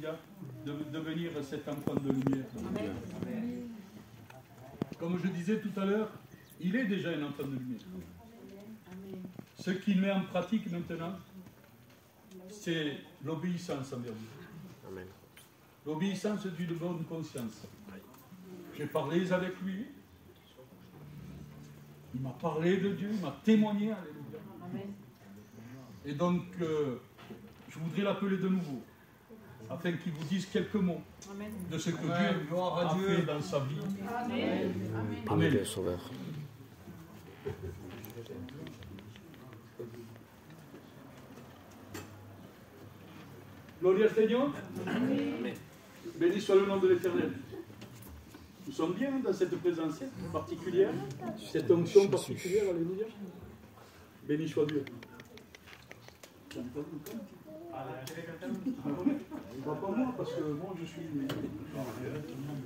alléluia, de devenir cet enfant de lumière. Amen. Comme je disais tout à l'heure, il est déjà un enfant de lumière. Ce qu'il met en pratique maintenant, c'est l'obéissance envers Dieu. Amen. L'obéissance d'une bonne conscience. J'ai parlé avec lui. Il m'a parlé de Dieu, il m'a témoigné. Alléluia. Amen. Et donc, je voudrais l'appeler de nouveau, afin qu'il vous dise quelques mots Amen. de ce que Amen. Dieu Gloire à a Dieu. fait dans sa vie. Amen. Bénis le Sauveur. Gloria al Seigneur. Béni soit le nom de l'Éternel. Nous sommes bien dans cette présence particulière, cette onction particulière, alléluia. Béni soit Dieu. Pas moi, parce que moi je suis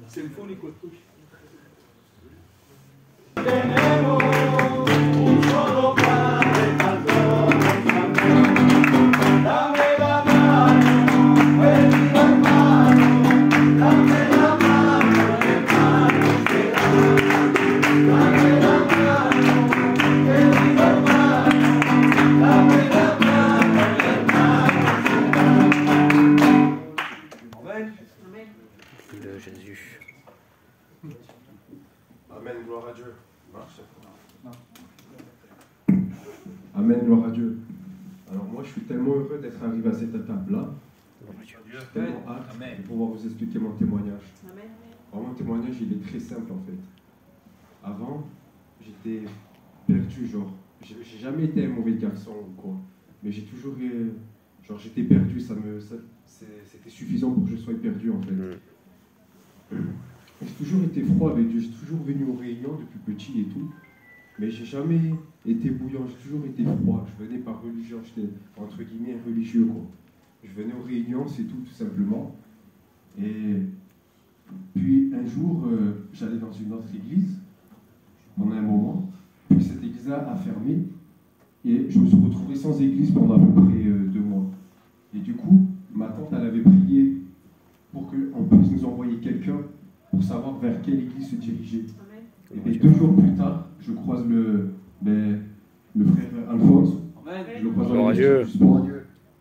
symphonique. Tenemos un solo Padre Santo, dame la mano, querida hermano, dame la mano, hermano, dame la mano, querido hermano, dame la mano, hermano. Amen. Bénis le Jésus. Amen, gloire à Dieu. Marche. Amen, gloire à Dieu. Alors moi, je suis tellement heureux d'être arrivé à cette étape-là. J'ai tellement hâte de pouvoir vous expliquer mon témoignage. Alors, mon témoignage, il est très simple en fait. Avant, j'étais perdu, genre. J'ai jamais été un mauvais garçon ou quoi. Mais j'ai toujours... genre, j'étais perdu, c'était suffisant pour que je sois perdu en fait. J'ai toujours été froid avec Dieu, j'ai toujours venu aux réunions depuis petit et tout, mais j'ai jamais été bouillant, j'ai toujours été froid. Je venais par religion, j'étais entre guillemets religieux quoi. Je venais aux réunions, c'est tout simplement. Et puis un jour, j'allais dans une autre église pendant un moment, puis cette église-là a fermé et je me suis retrouvé sans église pendant à peu près 2 mois. Et du coup, ma tante elle avait prié pour qu'on puisse nous envoyer quelqu'un pour savoir vers quelle église se diriger. Et bien, 2 jours plus tard, je croise le frère Alphonse. Je le croise dans l'église du sport.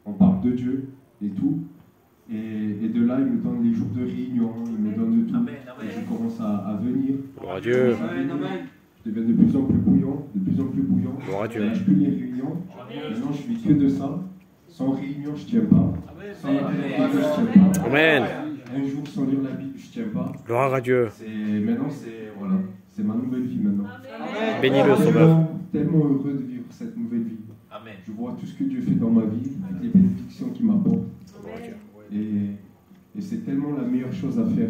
On parle de Dieu et tout. Et de là, il me donne les jours de réunion, il me donne de tout. Et je commence à venir. Gloire à Dieu. Je deviens de plus en plus bouillant, de plus en plus bouillant. Gloire à Dieu. Je lâche plus les réunions. Maintenant, je fais que de ça. Sans réunion, je ne tiens pas. Sans la réunion, je ne tiens pas. Amen. Un jour sans lire la Bible, je ne tiens pas. Gloire à Dieu. Maintenant, c'est ma nouvelle vie maintenant. Amen. Bénis le Sauveur. Tellement heureux de vivre cette nouvelle vie. Amen. Je vois tout ce que Dieu fait dans ma vie, toutes les bénédictions qu'il m'apporte. Et c'est tellement la meilleure chose à faire.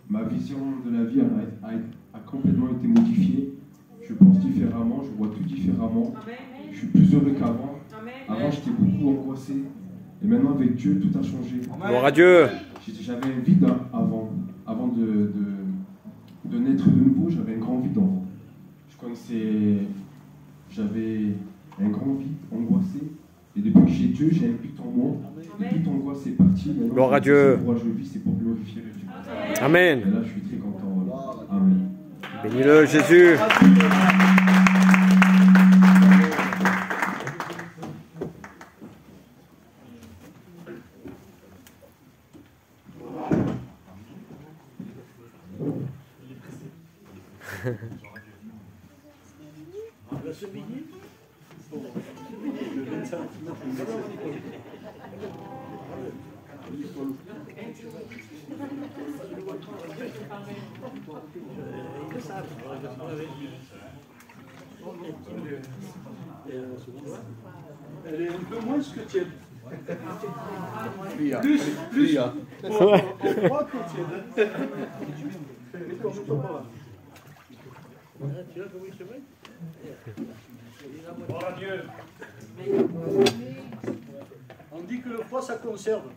Ma vision de la vie a complètement été modifiée. Je pense différemment, je vois tout différemment. Je suis plus heureux qu'avant. Avant, j'étais beaucoup angoissé. Et maintenant, avec Dieu, tout a changé. Gloire à Dieu. J'avais un vide avant. Avant de naître de nouveau, j'avais un grand vide avant. J'avais un grand vide, angoissé. Et depuis que j'ai Dieu, j'ai un but en moi. Et toute angoisse est partie. Gloire à Dieu. Pourquoi je vis, c'est pour glorifier Dieu. Amen. Et là, je suis très content. Amen. Bénis-le Jésus. Elle est un peu moins ce que tienne. Plus. Trois que tienne. Mets-toi par là. Gloire à Dieu. On dit que le froid, ça conserve.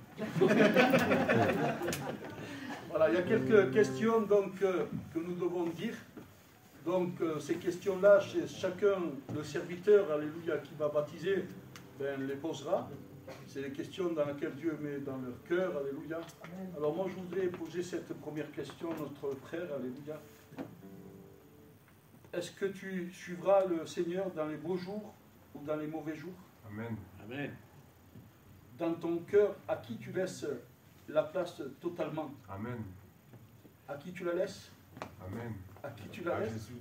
Voilà, il y a quelques questions donc, que nous devons dire. Donc, ces questions-là, chacun, le serviteur, alléluia, qui va baptiser, ben, les posera. C'est les questions dans lesquelles Dieu met dans leur cœur, alléluia. Alors moi, je voudrais poser cette première question à notre frère, alléluia. Est-ce que tu suivras le Seigneur dans les beaux jours ou dans les mauvais jours? Amen. Amen. Dans ton cœur, à qui tu laisses la place totalement? Amen. À qui tu la laisses? Amen. À qui tu la À laisses? Jésus.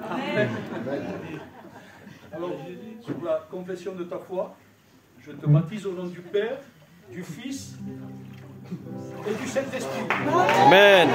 Amen. Alors, sur la confession de ta foi, je te baptise au nom du Père, du Fils et du Saint-Esprit. Amen.